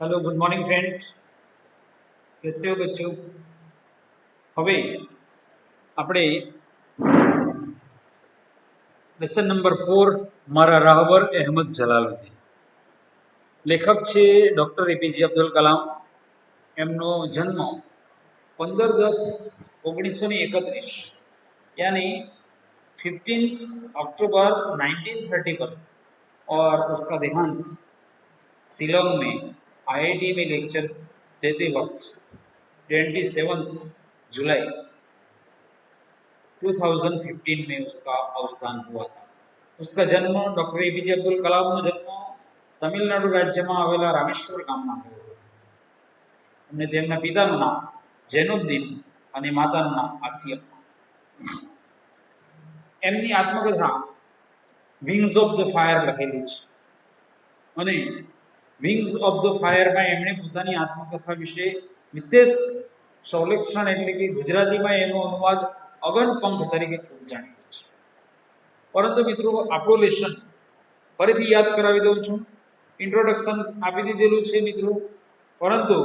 Hello good morning friends. कैसे हो बच्चों? હવે આપણે લેસન નંબર 4 મારા રાહબર અહેમદ જલાલુદ્દીન લેખક છે ડોક્ટર એપીજે અબ્દુલ કલામ. એમનો જન્મ 15-10-1931 यानी 15 अक्टूबर 1930 पर और उसका देहांत शिलोंग में आईआईटी में लेक्चर देते वक्त 27 जुलाई 2015 में उसका अवसान हुआ था. उसका जन्म डॉक्टर एपीजे अब्दुल कलाम નો જન્મ તમિલનાડુ રાજ્યમાં આવેલા રામેશ્વર ગામમાં થયો હતો. અને તેમના પિતાનું નામ જૈનુદ્દીન અને માતાનું નામ આસિયા. એમની આત્મકથા વિંગ્સ ઓફ ધ ફાયર લખેલી છે અને વિંગ્સ ઓફ ધ ફાયરમાં એમણે પોતાની આત્મકથા વિશે વિશેષ સંરક્ષણ એટલે કે ગુજરાતીમાં એનો અનુવાદ અગન પંખ તરીકે ખૂબ જાણીતો છે. પરંતુ મિત્રો આપણું લેસન ફરીથી યાદ કરાવી દઉં છું. ઇન્ટ્રોડક્શન આપી દીધેલું છે મિત્રો, પરંતુ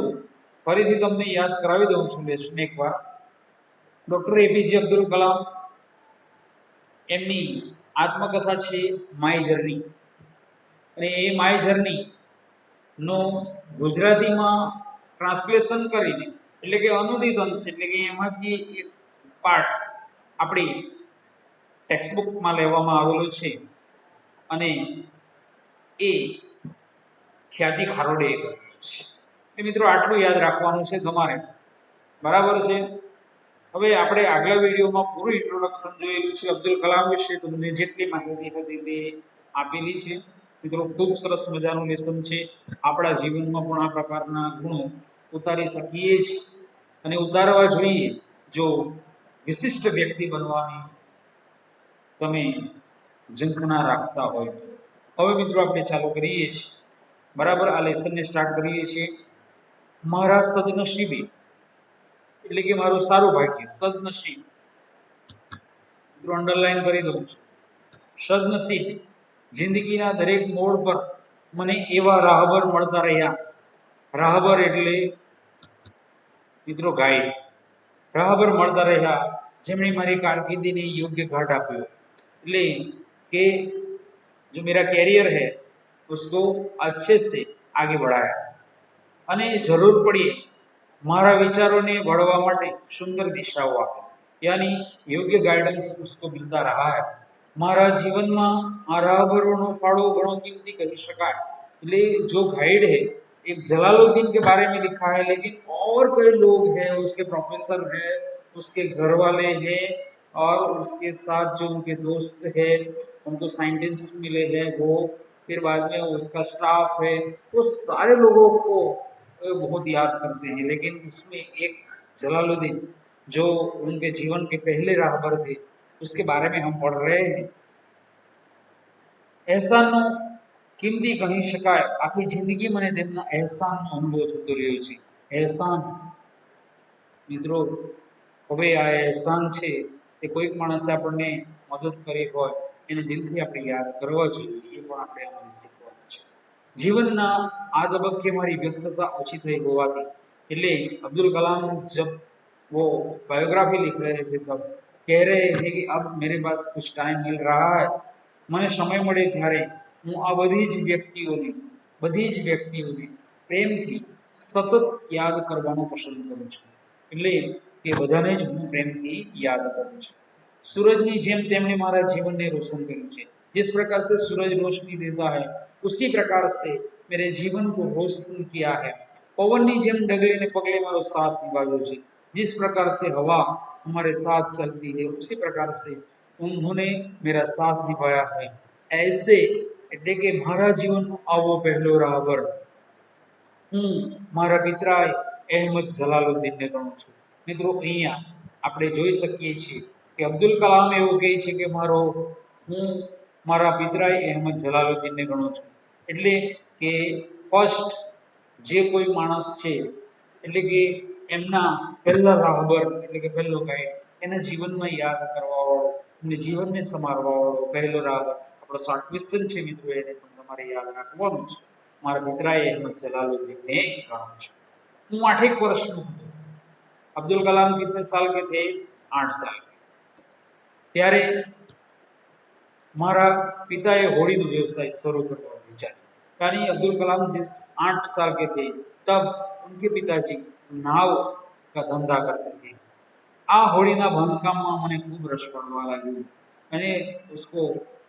ફરીથી તમને યાદ કરાવી દઉં છું લેસન એકવાર. ડોક્ટર એપીજે અબ્દુલ કલામ એમની આત્મકથા છે માય જર્ની, અને એ માય જર્ની નો ગુજરાતીમાં ટ્રાન્સલેશન કરીને એટલે કે અનુદિત અંશ એટલે કે એમાંથી એક પાર્ટ આપણી ટેક્સ્ટબુકમાં લેવામાં આવેલો છે અને એ ખ્યાતિ ખારોડેએ કરેલો છે. એ મિત્રો આટલું યાદ રાખવાનું છે તમારે, બરાબર છે. હવે આપણે આગલા વિડીયોમાં પૂરું ઇન્ટ્રોડક્શન જોયેલું છે અબ્દુલ કલામ વિશે. તમને જેટલી માહિતી હતી તે આપેલી છે મિત્રો. ખૂબ સરસ મજાનું લેસન છે. આપણા જીવનમાં પણ આ પ્રકારના ગુણો ઉતારી શકીએ છીએ અને ઉતારવા જોઈએ જો વિશિષ્ટ વ્યક્તિ બનવાની તમે ઝંખના રાખતા હોય તો. હવે મિત્રો આપણે ચાલુ કરીએ છીએ, બરાબર. આ લેસનને સ્ટાર્ટ કરીએ છીએ. મારા સદનસીબે એટલે કે મારું સારું ભાગ્ય, સદનસીબ મિત્રો અંડરલાઈન કરી દઉં છું. સદનસીબ જિંદગીના દરેક મોડ પર મને એવા રાહબર મળતા રહ્યા. રાહબર એટલે મિત્રો ગાઈડ. રાહબર મળતા રહ્યા જેમણે મારી કારકિર્દીને યોગ્ય ઘાટ આપ્યો. એટલે કે जो मेरा कैरियर है उसको अच्छे से आगे बढ़ाया અને જરૂર પડી મારા વિચારોને વળવા માટે સુંદર દિશાઓ આપી, યાની યોગ્ય ગાઈડન્સ उसको मिलता रहा है. મારા જીવનમાં આ રાહબરોનો ફાળો ઘણો કિંમતી કહી શકાય. એટલે जो गाइड है एक जलालुद्दीन के बारे में लिखा है, लेकिन और कई लोग हैं, उसके प्रोफेसर हैं, उसके घर वाले हैं और उसके साथ जो उनके दोस्त हैं उनको साइंटिस्ट मिले हैं वो, फिर बाद में उसका स्टाफ है, वो सारे लोगों को बहुत याद करते हैं. लेकिन उसमें एक जलालुद्दीन जो उनके जीवन के पहले राहबर थे उसके बारे में हम पढ़ रहे हैं. એહસાનનો કિંમતી ગણી શકાય. આખી જિંદગી મને તેમના એહસાનનો અનુભવ થતો રહ્યો છે. એહસાન મિત્રો, હવે આ એહસાન છે એ કોઈક માણસે આપણને મદદ કરી હોય એને દિલથી આપણે યાદ કરવા જોઈએ, એ પણ આપણે આમાંથી શીખવાનું છે. જીવનના આ તબક્કે મારી વ્યસ્તતા ઓછી થઈ હોવાથી, એટલે अब्दुल कलाम जब वो बायोग्राफी लिख रहे थे तब कह रहे थे कि अब मेरे पास कुछ टाइम मिल रहा है, મને સમય મળે ત્યારે હું આ બધી જ વ્યક્તિઓને પ્રેમથી સતત યાદ કરવાનું પસંદ કરું છું. એટલે કે બધાને જ હું પ્રેમથી યાદ કરું છું. सूरज જેમ તેમણે મારા જીવનને રોશન કર્યું છે. जिस प्रकार से सूरज रोशनी देता है उसी प्रकार से मेरे जीवन को रोशन किया है. પવનની જેમ ડગલે પગલે મારો સાથ નિભાવ્યો છે. जिस प्रकार से हवा हमारे साथ चलती है उसी प्रकार से उन्होंने मेरा साथ निभाया है. ऐसे એટલે કે મારા જીવનનો આવો પહેલો રાહબર હું મારા પિતરાય અહેમદ જલાલુદ્દીનને ગણું છું. મિત્રો અહીંયા આપણે જોઈ શકીએ છીએ કે અબ્દુલ કલામ એવું કહે છે કે હું મારા પિતરાય અહેમદ જલાલુદ્દીનને ગણું છું. એટલે કે ફર્સ્ટ જે કોઈ માણસ છે એટલે કે એમના પહેલા રાહબર એટલે કે પહેલો ગાઈડ, એના જીવનમાં યાદ કરવા વાળો, એમને જીવનને સમારવા વાળો પહેલો રાહબર આપણો શોર્ટ ક્વેશ્ચન છે મિત્રો, એને પણ તમારે યાદ રાખવાનું છે. મારા પિતરાએ અહેમદ જલાલુદ્દીનને ગણું છું। હું 8 વર્ષનો હતો। अब्दुल कलाम कितने साल के थे? 8 साल के। ત્યારે મારા પિતાએ હોડીનો વ્યવસાય શરૂ કરવાનો વિચાર્યો। यानी अब्दुल कलाम जिस 8 साल के थे तब उनके पिताजी नाव का धंधा करते थे। आ होड़ीना बांधकामમાં મને ખૂબ રસ પડવા લાગ્યો અને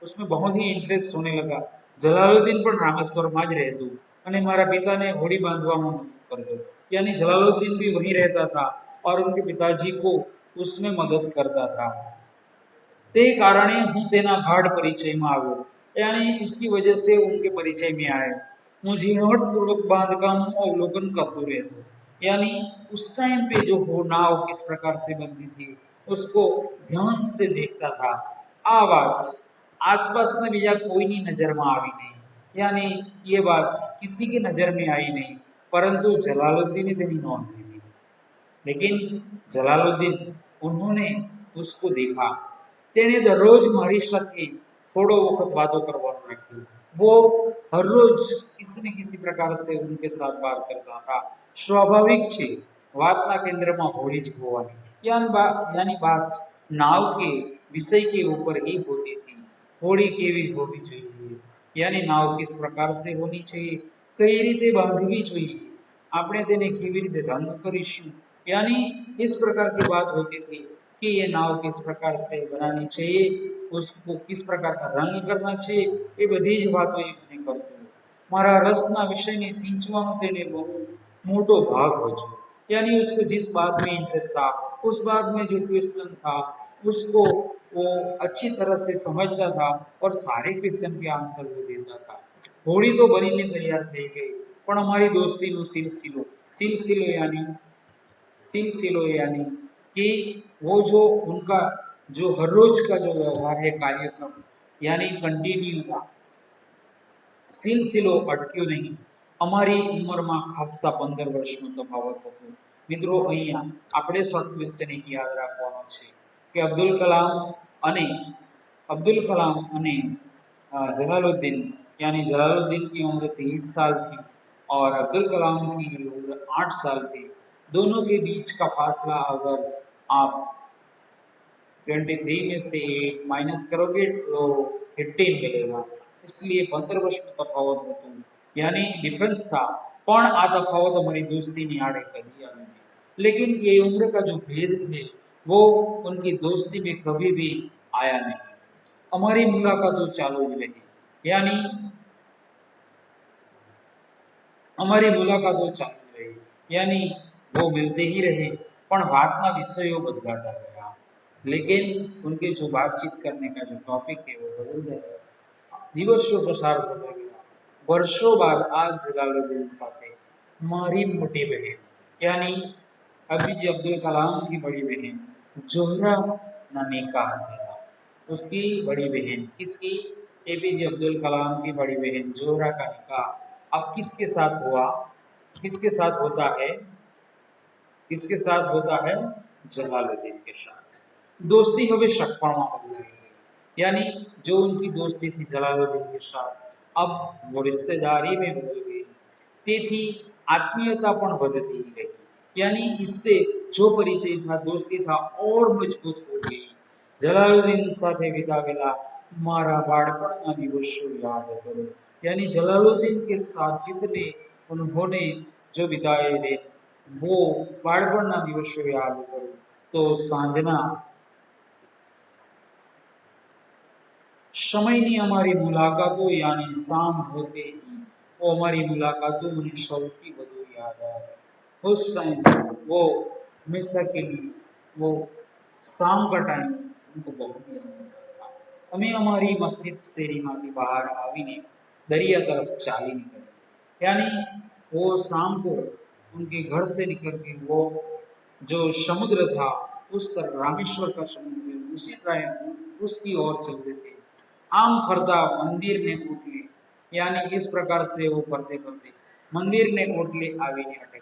उसमें बहुत ही इंटरेस्ट होने लगा। जलालुद्दीन પણ રામેશ્વરમાં જ રહેતો અને મારા પિતાને હોડી બાંધવામાં મદદ કરતો। यानी जलालुद्दीन भी वहीं रहता था और उनके पिताजी को उसमें मदद करता था। તે કારણે હું તેના ગાઢ પરિચયમાં આવ્યો। यानी इसकी वजह से उनके परिचय में आए। હું ઝીણવટપૂર્વક बांधकामों अवलोकन करते रहता। यानी उस टाइम पे जो वो नाव किस प्रकार से बनती थी उसको ध्यान से देखता था। आ बात आसपासના બીજા કોઈની નજરમાં આવી नहीं। यानी ये बात किसी की नजर में आई नहीं, परंतु जलालुद्दीन तेनी नोंध ली। लेकिन जलालुद्दीन उन्होंने उसको देखा। तेने दररोज मारी સાથે थोड़ो वक्त बातों करवानो रखी। वो हर रोज किसी न किसी प्रकार से उनके साथ बात करता था। स्वाभाविक છે વાતના કેન્દ્રમાં હોડી જ હોવાની। यानी बात नाव के विषय के ऊपर ही होती थी। होड़ी केवी होवी જોઈએ, यानी नाव किस प्रकार से होनी चाहिए, कई रीते बांधवी જોઈએ, આપણે તેને કેવી રીતે રંગ કરીશું, यानी इस प्रकार की बात होती थी कि ये नाव किस प्रकार से बनानी चाहिए, उसको किस प्रकार का रंग करना चाहिए, ये बधी જ વાતો એ મને કરતો। મારા રસના વિષયને સિંચવાનો તેને બહુ મોટો ભાગ ભજવ્યો। यानी उसको जिस बात में इंटरेस्ट था उस बात में जो क्वेश्चन था उसको वो अच्छी तरह से समझता था और सारे क्वेश्चन के आंसर वो देता था। होड़ी तो बनीने तैयार થઈ ગઈ, પણ અમારી દોસ્તીનો सिलसिलो यानी कि वो जो उनका जो हर रोज का जो व्यवहार है, कार्यक्रम यानी कंटिन्यू था। सिलसिलो अटक्यो नहीं। અમારી ઉંમરમાં ખાસા 15 વર્ષનો તફાવત હતો। મિત્રો અહીંયા આપણે શોર્ટ ક્વેશ્ચન એક યાદ રાખવાનો છે કે अब्दुल कलाम અને जलालुद्दीन यानी जलालुद्दीन की उम्र 30 साल थी और अब्दुल कलाम की उम्र 8 साल थी। दोनों के बीच का फासला अगर आप 23 में से 8 माइनस करोगे तो 18 मिलेगा। इसलिए 15 वर्ष का तफावत હતો, यानी डिफरेंस था। પણ આ તફાવત हमारी दोस्ती ની आड़े कभी आया नहीं। लेकिन ये उम्र का जो भेद है वो उनकी दोस्ती में कभी भी आया नहीं। हमारी मुलाकातों चालू જ રહી। यानी हमारी मुलाकातों चालू रही, यानी वो मिलते ही रहे, पण वातना विषयों बदलाता गया। लेकिन उनके जो बातचीत करने का जो टॉपिक है वो बदलता गया। दिवसों पसार થતા ગયા। वर्षों बाद आज जलालुद्दीन સાથે मारी मोटी बहन यानी अभी अब्दुल कलाम की बड़ी बहन जोहरा ना निकाह था। उसकी बड़ी बहन किसकी? एपीजे अब्दुल कलाम की बड़ी बहन जोहरा का निकाह अब किसके साथ हुआ? किसके साथ होता है? किसके साथ होता है? जलालुद्दीन के साथ। दोस्ती हवे શકપણમાં બદલાઈ ગઈ। यानी जो उनकी दोस्ती थी जलालुद्दीन के साथ अब वो रिश्तेदारी में बदल गई। તેથી आत्मीयता પણ વધતી ગઈ। यानी इससे जो परिचय था, दोस्ती था और मजबूत हो गई। जलालुद्दीन સાથે વિતાવેલા મારા બાળપણના દિવસો याद करो। यानी जलालुद्दीन के साथ जितने उन्होंने जो बिताए थे वो बाळपणના દિવસો याद करो तो सांजना समयनी हमारी मुलाकातों यानी शाम होते ही वो हमारी मुलाकातों મને સૌથી વધુ याद આવે। उस टाइम वो हमेशा के लिए वो शाम का टाइम उनको बहुत याद आता था। हमें हमारी मस्जिद શેરીમાંથી બહાર આવીને दरिया तरफ चाली निकले। यानी वो शाम को उनके घर से निकल के वो जो समुद्र था उस तरफ रामेश्वर का समुद्र उसी टाइम उसकी ओर चलते थे। आम फरता मंदिर ने कोटले यानी इस प्रकार से वो फरते फरते मंदिर ने कोटले आवीने अटकी।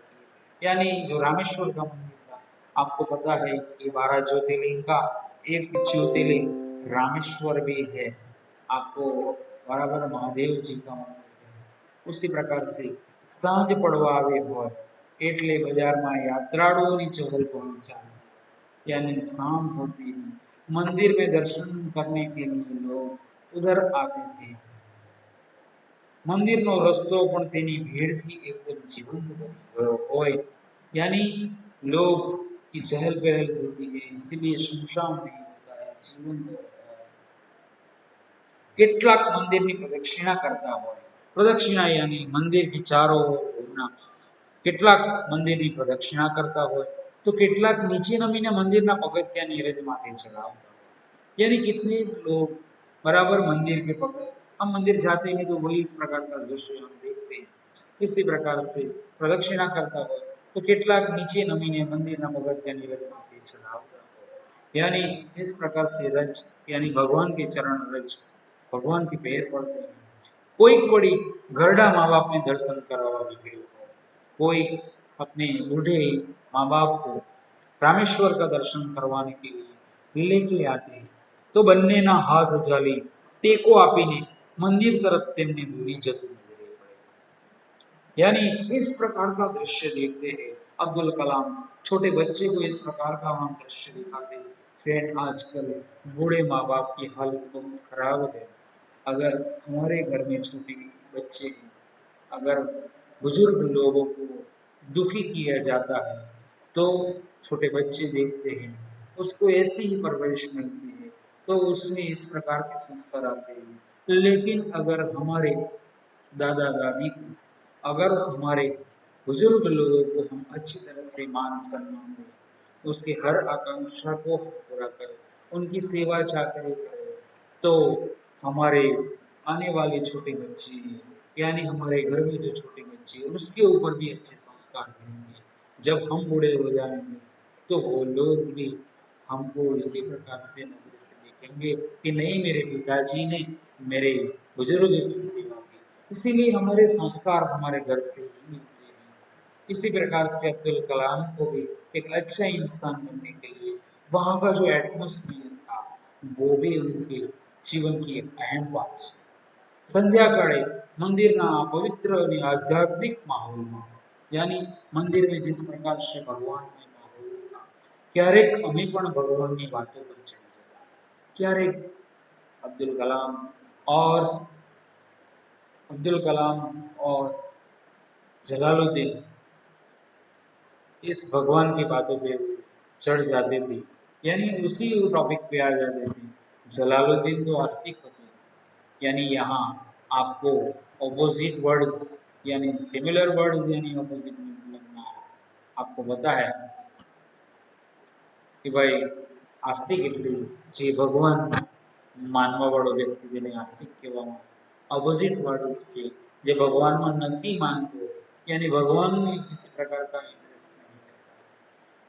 यानी जो रामेश्वर का मंदिर था, आपको पता है कि 12 ज्योतिर्लिंग का एक ज्योतिर्लिंग रामेश्वर भी है। आपको बराबर महादेव जी का मंदिर है। उसी प्रकार से सांझ पड़वा आवे होय एटले बाजार में यात्राड़ुओं की चहल पहल चालती, यानी शाम होती ही मंदिर में दर्शन करने के लिए लोग उधर आते थे। मंदिरનો રસ્તો પણ તેની ભીડથી એકદમ જીવંત બની ગયો હોય, यानी लोग की चहल पहल होती है इसीलिए सुनसान नहीं होता है, जीवंत होता है। કેટલાક મંદિરની પ્રદક્ષિણા કરતા હોય, પ્રદક્ષિણા यानी મંદિર की चारों ओर घूमना, કેટલાક મંદિરની પ્રદક્ષિણા કરતા હોય तो કેટલાક નીચે નમીને મંદિરના પગથિયાની રજ માથે ચડાવતા હોય, यानी कितने लोग बराबर मंदिर के पग हम मंदिर जाते हैं तो वही इस प्रकार का दृश्य हम देखते हैं। इसी प्रकार से प्रदक्षिणा करता हो तो કેટલાક નીચે નમીને મંદિરના પગથિયાની રજ માથે ચડાવતા હોય, यानी इस प्रकार से रज यानी भगवान के चरण रज भगवान के पैर पड़ते हैं। कोई बड़ी घरड़ा माँ बाप ने दर्शन करवा निकले हो, कोई अपने बूढ़े माँ बाप को रामेश्वर का दर्शन करवाने के लिए लेके आते हैं तो બંનેના હાથ ઝાલી ટેકો આપીને મંદિર તરફ તેમને દોરી જતું નજરે પડે, यानी इस प्रकार का दृश्य देखते हैं। अब्दुल कलाम छोटे बच्चे को इस प्रकार का हम दृश्य दिखाते हैं। फ्रेंड, आजकल बूढ़े माँ बाप की हालत बहुत खराब है। अगर हमारे घर में छोटे बच्चे हैं, अगर बुजुर्ग लोगों को दुखी किया जाता है तो छोटे बच्चे देखते हैं उसको ऐसी ही परवरिश मिलती है तो उसमें इस प्रकार के संस्कार आते हैं। लेकिन अगर हमारे दादा दादी को, अगर हमारे बुजुर्ग लोगों को हम अच्छी तरह से मान सम्मान दें, उसके हर आकांक्षा को पूरा करें, उनकी सेवा चाकरी करें, तो हमारे आने वाले छोटे बच्चे यानी हमारे घर में जो छोटे बच्चे उसके ऊपर भी अच्छे संस्कार मिलेंगे। जब हम बूढ़े हो जाएंगे तो वो लोग भी हमको इसी प्रकार से नजर से देखेंगे कि नहीं, मेरे पिताजी ने मेरे बुजुर्ग की सेवा की। इसीलिए हमारे संस्कार हमारे घर से ही मिलते हैं। इसी प्रकार से अब्दुल कलाम को भी एक अच्छा इंसान बनने के लिए वहाँ का जो एटमोस्फियर था वो भी उनके जीवन की एक अहम बात है। संध्याकाळे मंदिरना पवित्र और आध्यात्मिक माहौल में, यानी मंदिर में जिस प्रकार से भगवान में माहौल था, क्यारेक अमी पण भगवान की बातों पर चढ़ी जता, क्यारेक अब्दुल कलाम और अब्दुल कलाम और जलालुद्दीन इस भगवान की बातों पे चढ़ जाते थे, यानी उसी टॉपिक पे आ जाते थे। जलालुद्दीन तो आस्तिक होते, यानी यहाँ आपको ऑपोजिट वर्ड्स यानी सिमिलर वर्ड्स यानी ऑपोजिट मतलब आपको पता है कि भाई आस्तिक એટલે જે ભગવાન માનવા વાળો વ્યક્તિ જેને આસ્તિક કહેવામાં, ऑपोजिट वर्ड्स છે જે ભગવાનમાં નથી માનતો यानी भगवान में किसी प्रकार का इंटरेस्ट नहीं लेता,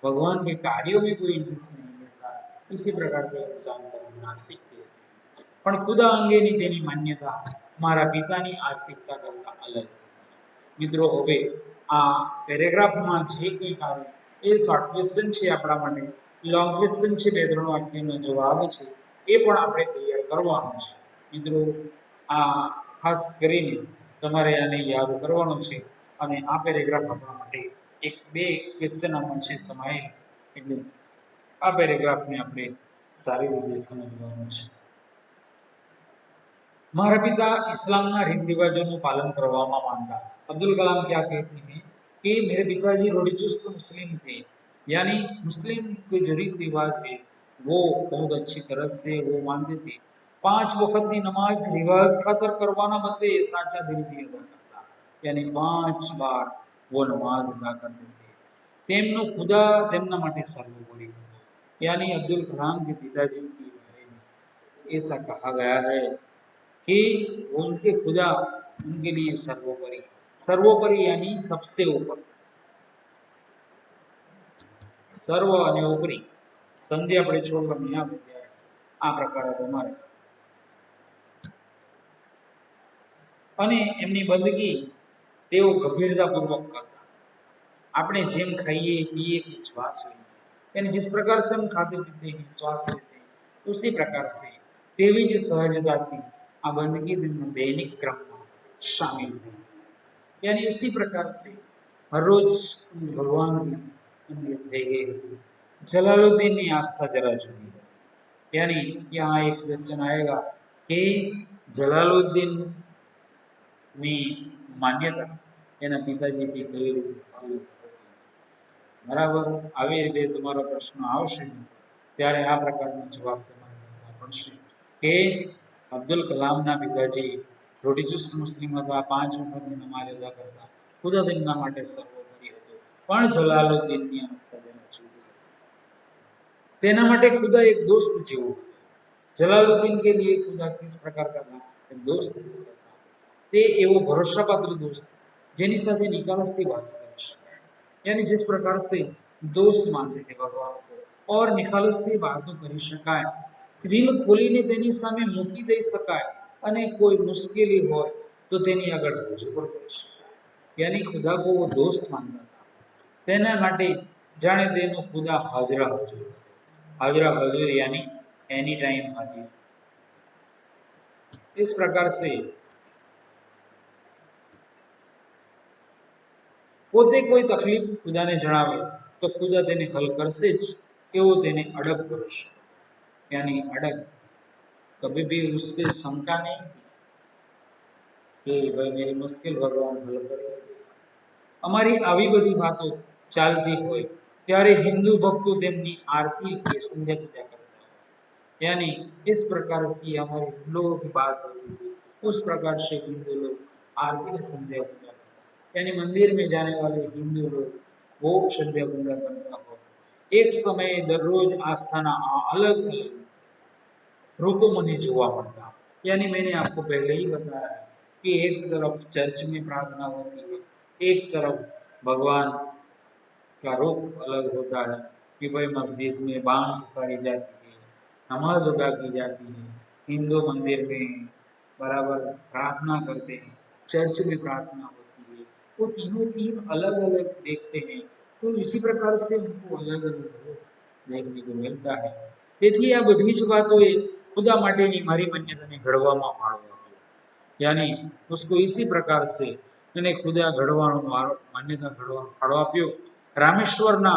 भगवान के कार्यों में कोई इंटरेस्ट नहीं लेता, इसी प्रकार के इंसान को नास्तिक कहते हैं। પણ ખુદા અંગેની તેની માન્યતા મારા પિતાની આસ્તિકતા કરતા અલગ હતી। મિત્રો, હવે આ પેરેગ્રાફમાં જે કંઈક આવે એ શોર્ટ ક્વેશ્ચન છે આપણા માટે, લોંગ ક્વેશ્ચન છે, બે ત્રણ વાક્યનો જવાબ છે, એ પણ આપણે તૈયાર કરવાનો છે। મિત્રો, આ ખાસ કરીને તમારે આને યાદ કરવાનો છે અને આ પેરેગ્રાફ આપણા માટે એક બે ક્વેશ્ચન આમાં છે સમાયેલ, એટલે આ પેરેગ્રાફને આપણે સારી રીતે સમજવાનું છે। मारा पिता इस्लाम ना रीत रिवाजों का पालन करवामा मानता। अब्दुल कलाम क्या कहते हैं कि मेरे पिताजी रूढ़िचुस्त मुस्लिम थे, यानी मुस्लिम के जो रीत रिवाज है वो बहुत अच्छी तरह से वो मानते थे। 5 वक्त की नमाज रिवाज खातर करवाना बदले ये साचा दिल थी अदा करता, यानी 5 बार वो नमाज अदा करते थे। तेमनो खुदा तेमना माटे सर्वोपरि હતો, यानी अब्दुल कलाम के पिताजी के बारे में ऐसा कहा गया है कि उनके खुदा उनके लिए सर्वोपरि, सर्वोपरि यानी सबसे ऊपर, સર્વ અને ઉપરી સંધિ આપણે છોડવાની આવે ત્યારે આ પ્રકારે તમારે અને એમની બંદગી તેઓ ગંભીરતાપૂર્વક કરતા। આપણે જેમ ખાઈએ पिए कि श्वास लें, यानी जिस प्रकार से हम खाते पीते हैं श्वास लेते हैं उसी प्रकार से તેવી જ સહજતાથી આ બંદગી તેમના દૈનિક ક્રમમાં શામિલ થઈ। यानी उसी प्रकार से हर रोज भगवान की થઈ ગઈ હતી। जलालुद्दीन की आस्था जरा जुदी है। यानी यहाँ एक क्वेश्चन आएगा कि जलालुद्दीन ની માન્યતા એના પિતાજીથી કઈ રીતે અલગ હતી। બરાબર, આવી રીતે તમારો પ્રશ્ન આવશે ત્યારે આ પ્રકારનો જવાબ તમારે આપવો પડશે કે અબ્દુલ કલામના પિતાજી રોટીચુસ્ત મુસ્લિમ હતા, 5 વખતની નમાઝ અદા કરતા, ખુદા તેમના માટે સર્વોપરી હતું, પણ જલાલુદ્દીનની આસ્થા તેના જુદી હતી। તેના માટે ખુદા એક दोस्त જેવું હતું। जलालुद्दीन के लिए खुदा किस प्रकार का था? एक दोस्त जैसा था। તે એવો ભરોસાપાત્ર दोस्त જેની સાથે નિખાલસથી વાત કરી શકાય। यानी जिस प्रकार से दोस्त मानते थे भगवान को और નિખાલસથી વાતો કરી શકાય, દિલ ખોલીને તેની સામે મૂકી દઈ શકાય અને કોઈ મુશ્કેલી હોય તો તેની આગળ રજૂ પણ કરી શકાય। यानी खुदा को वो दोस्त मानता था। તેના માટે જાણે તેનો ખુદા હાજરા હજુર। हाजरा हजूर यानी एनी टाइम हाजिर। इस प्रकार से પોતે કોઈ તકલીફ ખુદાને જણાવે તો ખુદા તેને હલ કરશે જ એવો તેને અડગ ભરોસો। यानी अड़ग, कभी भी उस पे शंका नहीं थी कि भाई मेरी मुश्किल भगवान हल करेगा। અમારી આવી બધી વાતો ચાલતી હોય ત્યારે હિન્દુ ભક્તો તેમની आरती की संध्या पूजा करता है। यानी इस प्रकार की हमारे लोगों की बात होती है, उस प्रकार से हिंदू लोग आरती की संध्या पूजा करते हैं। यानी मंदिर में जाने वाले हिंदू लोग वो संध्या पूजा करता हो। एक समय दररोज आस्थाना अलग अलग रूपों में જોવા મળતા। यानी मैंने आपको पहले ही बताया है कि एक तरफ चर्च में प्रार्थना होती है, एक तरफ भगवान का रूप अलग होता है कि भाई मस्जिद में बांग पुकारी जाती है, नमाज अदा की जाती है, हिंदू मंदिर में बराबर प्रार्थना करते हैं, चर्च में प्रार्थना होती है। वो तीनों तीन अलग अलग देखते हैं, तो इसी प्रकार से उनको अलग अलग रूप देखने को मिलता है। તેથી આ બધી જ વાતોએ ખુદા માટેની મારી માન્યતાને ઘડવામાં ફાળો આપ્યો। यानी उसको इसी प्रकार से એને ખુદા ઘડવાનો માન્યતા ઘડવાનો ફાળો આપ્યો। રામેશ્વરના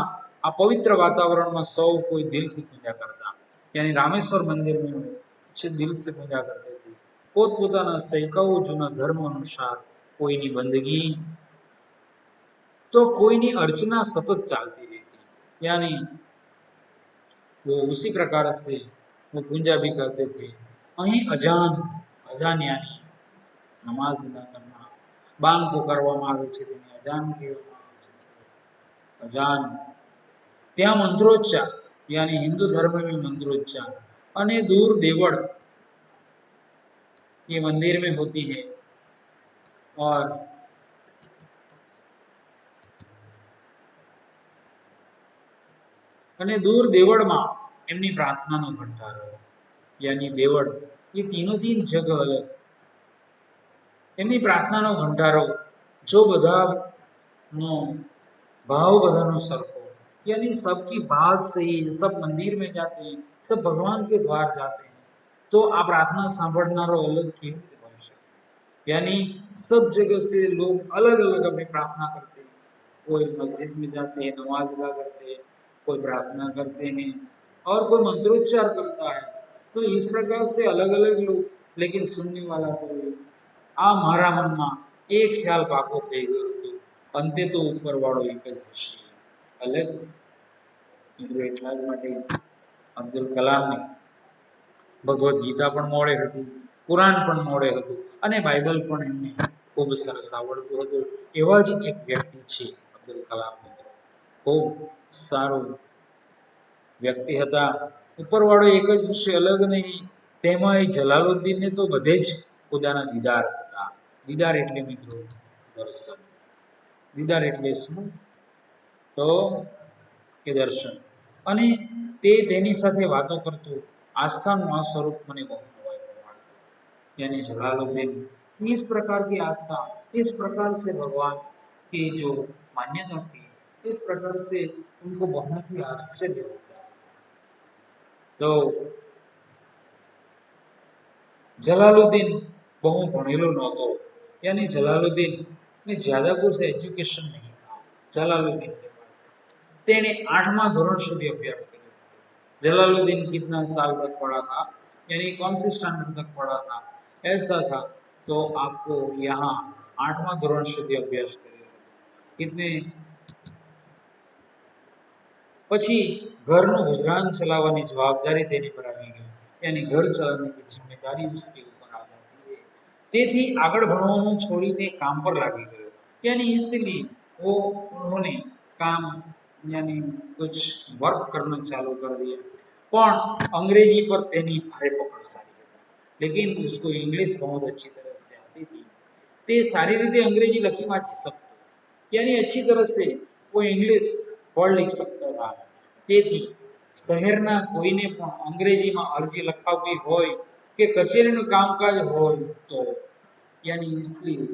આ પવિત્ર વાતાવરણમાં સૌ કોઈ દિલથી પૂજા કરતા। यानी रामेश्वर मंदिर में अच्छे दिल से पूजा करते थे। પોતપોતાના સૈકાઓ જૂના ધર્મ અનુસાર કોઈની બંદગી तो कोईनी अर्चना सतत चलती रहती। यानी वो उसी प्रकार से वो पूजा भी करते थे। अहीं अजान, अजान यानी नमाज अदा करना, बांग पुकारवामां आवे छे तेने अजान कहेवामां आवे छे। अजान त्यां मंत्रोच्चार यानी हिंदू धर्म में मंत्रोच्चार अने दूर देवड़ ये मंदिर में होती है। और અને દૂર દેવળમાં એમની પ્રાર્થનાનો ઘંટારો। यानी દેવળ એ तीनों तीन जगह अलग એમની પ્રાર્થનાનો ઘંટારો जो બધાનો ભાવ બધાનો સરખો। यानी सबकी बात सही, सब मंदिर में जाते हैं, सब भगवान के द्वार जाते हैं, तो आ प्रार्थना सांभळनारो अलग केवी રીતે હોઈ શકે? यानी सब जगह से लोग अलग अलग अपनी प्रार्थना करते हैं। कोई मस्जिद में जाते हैं, नमाज अदा करते हैं, कोई प्रार्थना करते हैं और कोई मंत्रोच्चार करता है। तो इस प्रकार से अलग अलग लोग, लेकिन सुनने वाला तो आ मारा मन में एक ख्याल पाको થઈ ગયો હતો, અંતે તો ઉપરવાળો એક જ હશે। अलग મિત્રો એટલા જ માટે અબ્દુલ કલામને ભગવદ્ ગીતા પણ મોડે હતી, કુરાન પણ મોડે હતું અને બાઇબલ પણ એમને ખૂબ સરસ આવડતું હતું। એવા જ એક વ્યક્તિ છે અબ્દુલ કલામ મિત્રો। ખૂબ સારું વ્યક્તિ હતા। ઉપરવાળો એક જ હશે, અલગ નહીં। તેમાં જલાલુદ્દીનને તો બધે જ ખુદાના દીદાર થતા। દીદાર એટલે મિત્રો દર્શન। દીદાર એટલે શું? તો કે દર્શન। અને તે તેની સાથે વાતો કરતો। आस्थाનું આ સ્વરૂપ મને બહુ નવાઈ માનતું। यानी जलालुद्दीन की इस प्रकार की आस्था, इस प्रकार से भगवान की जो मान्यता थी, इस प्रकार से उनको बहुत ही आश्चर्य होता। तो जलालुद्दीन बहु भणेलो नहोतो। यानी जलालुद्दीन ને જ્યાદા કુછ એજ્યુકેશન નહીં था जलालुद्दीन के पास। तेने 8वां धोरण સુધી अभ्यास કર્યો। जलालुद्दीन कितना साल तक पढ़ा था, यानी कौन से स्टैंडर्ड तक पढ़ा था, ऐसा था। तो आपको यहाँ 8वां ધોરણ સુધી अभ्यास કર્યો। कितने પછી ઘરનું ગુજરાન ચલાવવાની જવાબદારી તેની પર આવી ગઈ, यानी घर चलाने की जिम्मेदारी उसके ऊपर आ जाती है। તેથી આગળ ભણવાનું છોડીને કામ પર લાગી ગયો, यानी इसलिए वो उन्होंने काम यानी कुछ वर्क करना चालू कर दिया। પણ અંગ્રેજી પર તેની ભારે પકડ સારી હતી, लेकिन उसको इंग्लिश बहुत अच्छी तरह से आती थी। તે સારી રીતે અંગ્રેજી લખી વાંચી શકતો, यानी अच्छी तरह से वो इंग्लिश वर्ड लिख सकता था। તેથી શહેરના કોઈને પણ અંગ્રેજીમાં અરજી લખાવવી હોય કે કચેરીનું કામકાજ હોય તો, यानी इसलिए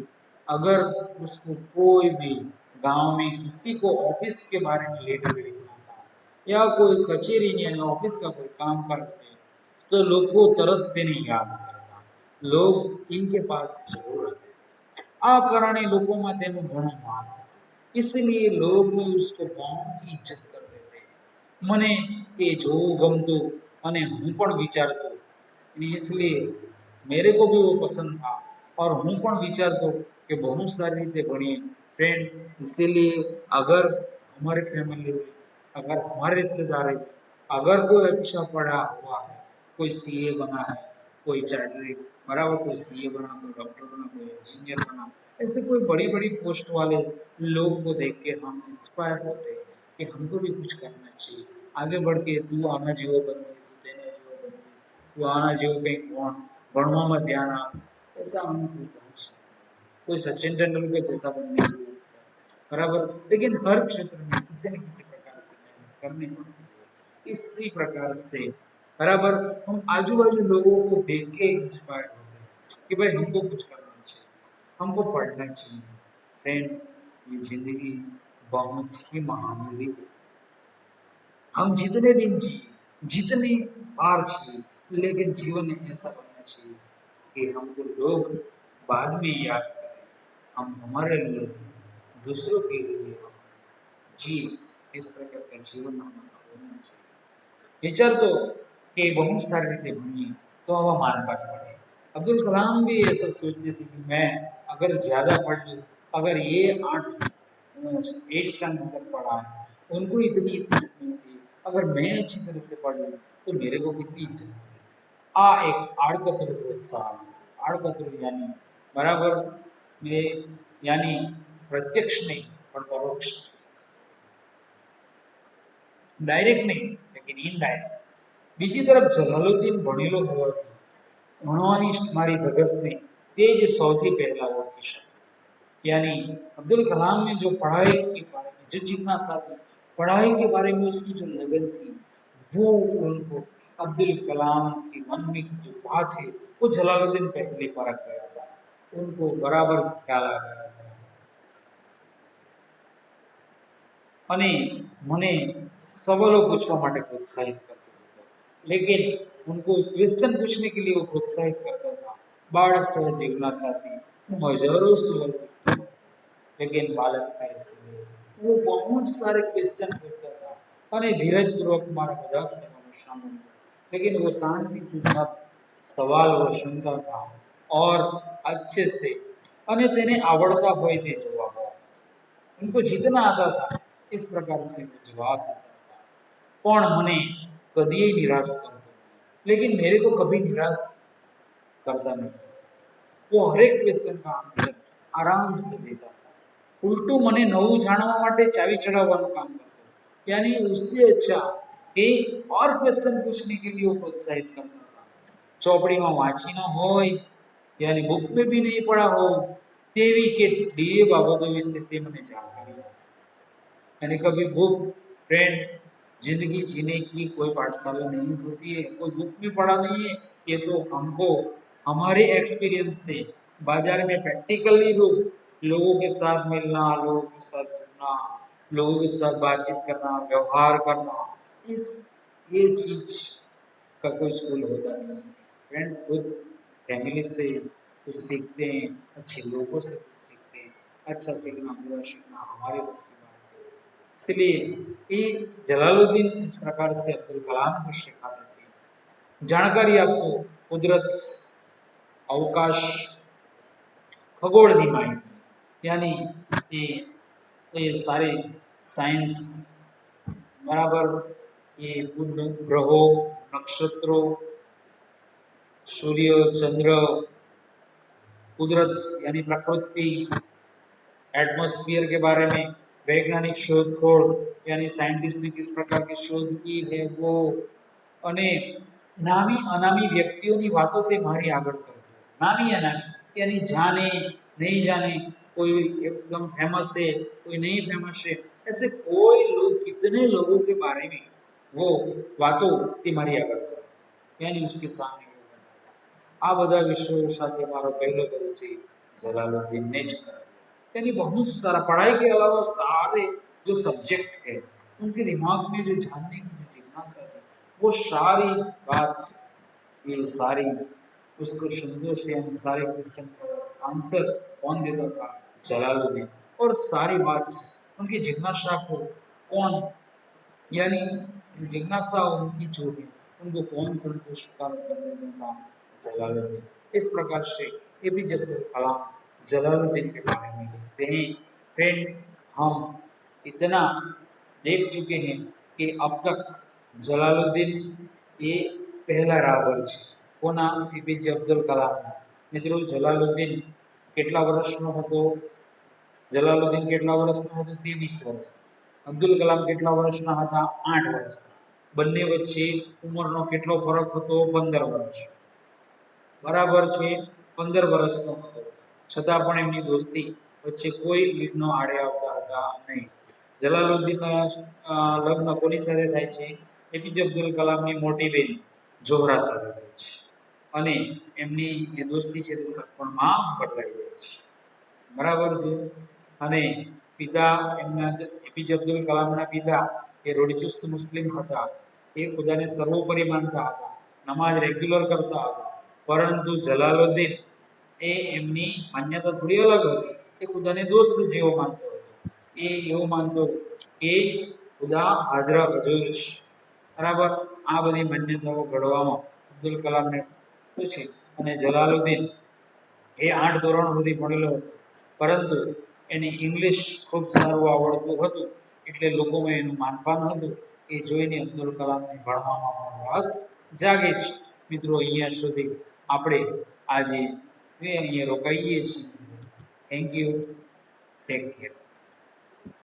अगर उसको कोई भी गांव में किसी को ऑफिस के बारे में लेटर लिखना था या कोई कचेरी यानी ऑफिस का कोई काम करते तो लोग को तरत તેને યાદ કરતા, लोग इनके पास जरूर आते। આ કારણે લોકોમાં તેનું ઘણું માન હતું, इसलिए लोग भी उसको बहुत ही इज्जत करते थे। મને એ જોવું ગમતું અને હું પણ વિચારતો, इसलिए मेरे को भी वो पसंद था और हूँ पण विचारतो कि बहुत सारी रीते भणिए फ्रेंड। इसीलिए अगर हमारी फैमिली में, अगर हमारे रिश्तेदार में अगर कोई अच्छा पढ़ा हुआ है, कोई सीए बना है, कोई चार्टर्ड बराबर, कोई सीए बना, कोई डॉक्टर बना, कोई इंजीनियर बना, ऐसे कोई बड़ी बड़ी पोस्ट वाले लोग को देख के हम इंस्पायर होते हैं कि हमको भी कुछ करना चाहिए, आगे बढ़ के तू आना जीवो बन जाए, तू तेना जीवो बन जाए, तू आना जीवो કંઈક કોણ ભણવામાં ध्यान आप, ऐसा हम कोई सचिन तेंदुलकर जैसा बनने की बराबर। लेकिन हर क्षेत्र में किसी न किसी प्रकार से मेहनत करनी पड़ती है। इसी प्रकार से बराबर हम आजू बाजू लोगों को देख के इंस्पायर होते हैं कि भाई हमको कुछ करना चाहिए, हमको पढ़ना चाहिए। फ्रेंड, ये जिंदगी बहुत ही महामूल्य है। हम जितने दिन जिए, जितने बार जिए, लेकिन जीवन में ऐसा बनना चाहिए कि हमको लोग बाद में याद करें, हम हमारे लिए दूसरों के लिए हम जिए, इस प्रकार का जीवन हमारा होना चाहिए। विचार तो कि बहुत सारी रीते भणिए तो हवा मानता पड़े। अब्दुल कलाम भी ऐसा सोचते थे कि मैं अगर ज़्यादा पढ़ लूँ, अगर ये 8 स्टैंडर्ड तक पढ़ा है, उनको इतनी इज्जत मिलती है, अगर मैं अच्छी तरह से पढ़ लूँ तो मेरे को कितनी इज्जत मिलेगी। आ एक आड़कतरू प्रोत्साहन, आड़कतरू यानी बराबर में, यानी प्रत्यक्ष नहीं पर परोक्ष, डायरेक्ट नहीं लेकिन इनडायरेक्ट। બીજી તરફ જલાલુદ્દીન ભણેલો હોવાથી ભણવાની મારી ધગશને તે જ સૌથી પહેલા ઓળખી શકે। यानी अब्दुल कलाम ने जो पढ़ाई के बारे में, जो जिज्ञासा थी, पढ़ाई के बारे में उसकी जो लगन थी, वो उनको अब्दुल कलाम के मन में की जो बात है वो जलालुद्दीन पहले परख गया था, उनको बराबर ख्याल आ गया था। અને મને सवालों पूछवा માટે प्रोत्साहित करतो હતો, लेकिन उनको क्वेश्चन पूछने के लिए वो प्रोत्साहित करता था। बाळ सह जीवनासाठी हजारों सवाल पूछता था, लेकिन बालक ऐसे वो बहुत सारे क्वेश्चन पूछता था અને ધીરજપૂર્વક મારા બધા સવાલો સાંભળતો, लेकिन वो शांति से सब सवाल वो सुनता था और अच्छे से અને તેને આવડતા હોય તે જવાબ આપતો, उनको जितना आता था इस प्रकार से वो जवाब देता था। પણ મને કદી નિરાશ કરતો નહીં, लेकिन मेरे को कभी निराश करता नहीं, वो हर एक क्वेश्चन का आंसर आराम से देता था। उल्टू मने नવું જાણવા માટે ચાવી ચડાવવાનું કામ કરતો, यानी उससे अच्छा एक और क्वेश्चन पूछने के लिए वो प्रोत्साहित करता था। ચોપડીમાં વાંચી ન હોય, यानी बुक में भी नहीं पढ़ा हो તેવી કેટલીય બાબતો વિશે તે મને જાણકારી આપતો। यानी कभी बुक, फ्रेंड, जिंदगी जीने की कोई पाठशाला नहीं होती है, कोई बुक में पढ़ा नहीं है, ये तो हमको हमारे एक्सपीरियंस से बाजार में प्रैक्टिकली लोगों के साथ मिलना, लोगों के साथ जुड़ना, लोगों के साथ बातचीत करना, व्यवहार करना, इस ये चीज का कोई स्कूल होता नहीं है। फ्रेंड, खुद फैमिली से कुछ सीखते हैं, अच्छे लोगों से कुछ सीखते हैं, अच्छा सीखना बुरा सीखना हमारे बस की बात है। इसलिए ये जलालुद्दीन इस प्रकार से अब्दुल कलाम को सिखाते थे। जानकारी आपको कुदरत, अवकाश, खगोळની માહિતી यानी ये सारे साइंस बराबर, ये बुध ग्रहों, नक्षत्रों, सूर्य, चंद्र, कुदरत यानी प्रकृति, एटमॉस्फेयर के बारे में वैज्ञानिक शोध खोज यानी साइंटिस्ट ने किस प्रकार की शोध की है वो, અને નામી અનામી વ્યક્તિઓની વાતો તે મારી આગળ કરતો નામી અનામી यानी जाने नहीं जाने, कोई एकदम फेमस है कोई नहीं फेमस है, ऐसे कोई लोग कितने लोगों के बारे में वो बातों તે મારી આગળ કરતો यानी उसके सामने वो बताता। આ બધા વિષયો સાથે મારો પહેલો પરિચય जलालुद्दीन ने જ कराया। यानी बहुत सारा पढ़ाई के अलावा सारे जो सब्जेक्ट है उनके दिमाग में जो जानने की जो जिज्ञासा है वो सारी बात, ये सारी उसको शब्दों से हम सारे क्वेश्चन का आंसर कौन देता था, जलालुद्दीन। और सारी बात उनकी जिज्ञासा को कौन, यानी जिज्ञासा उनकी जो है उनको कौन संतुष्ट करने देगा, जलालुद्दीन। इस प्रकार से एपीजे अब्दुल कलाम जलालुद्दीन के बारे में लिखते हैं। फ्रेंड, हम इतना देख चुके हैं कि अब तक जलालुद्दीन ये पहला रावर છે કોના, એપીજે અબ્દુલ કલામના। મિત્રો જલાલુદ્દીન કેટલા વર્ષનો હતો? જલાલુદ્દીન કેટલા વર્ષનો હતો? 23 વર્ષ। અબ્દુલ કલામ કેટલા વર્ષના હતા? 8 વર્ષના। બંને વચ્ચે ઉંમરનો કેટલો ફરક હતો? 15 વર્ષ। બરાબર છે, 15 વર્ષનો હતો, છતાં પણ એમની દોસ્તી વચ્ચે કોઈ વિઘ્નો આડે આવતા હતા નહીં। જલાલુદ્દીનના લગ્ન કોની સાથે થાય છે? એપીજે અબ્દુલ કલામની મોટી બહેન ઝોહરા સાથે થાય છે અને એમની જે દોસ્તી છે તે સગપણમાં બદલાઈ જાય છે। બરાબર છે। અને પિતા એમના એપીજે અબ્દુલ કલામના પિતા એ રૂઢિચુસ્ત મુસ્લિમ હતા। એ ખુદાને સર્વોપરી માનતા હતા, નમાઝ રેગ્યુલર કરતા હતા। પરંતુ જલાલુદ્દીન એ એમની માન્યતા થોડી અલગ હતી। એ ખુદાને દોસ્ત જેવો માનતો હતો। એ એવું માનતો કે ખુદા હાજરા હજુર છે। બરાબર, આ બધી માન્યતાઓ ઘડવામાં અબ્દુલ કલામને પૂછી અને જલાલુદ્દીન એ 8 ધોરણ સુધી ભણેલો હતો, પરંતુ એને ઇંગ્લિશ ખૂબ સારું આવડતું હતું એટલે લોકોમાં એનું માનપાન હતું। એ જોઈને અબ્દુલ કલામને ભણવામાં પણ રસ જાગે છે। મિત્રો અહીંયા સુધી આપણે આજે અહીંયા રોકાઈએ છીએ। Thank you, take care.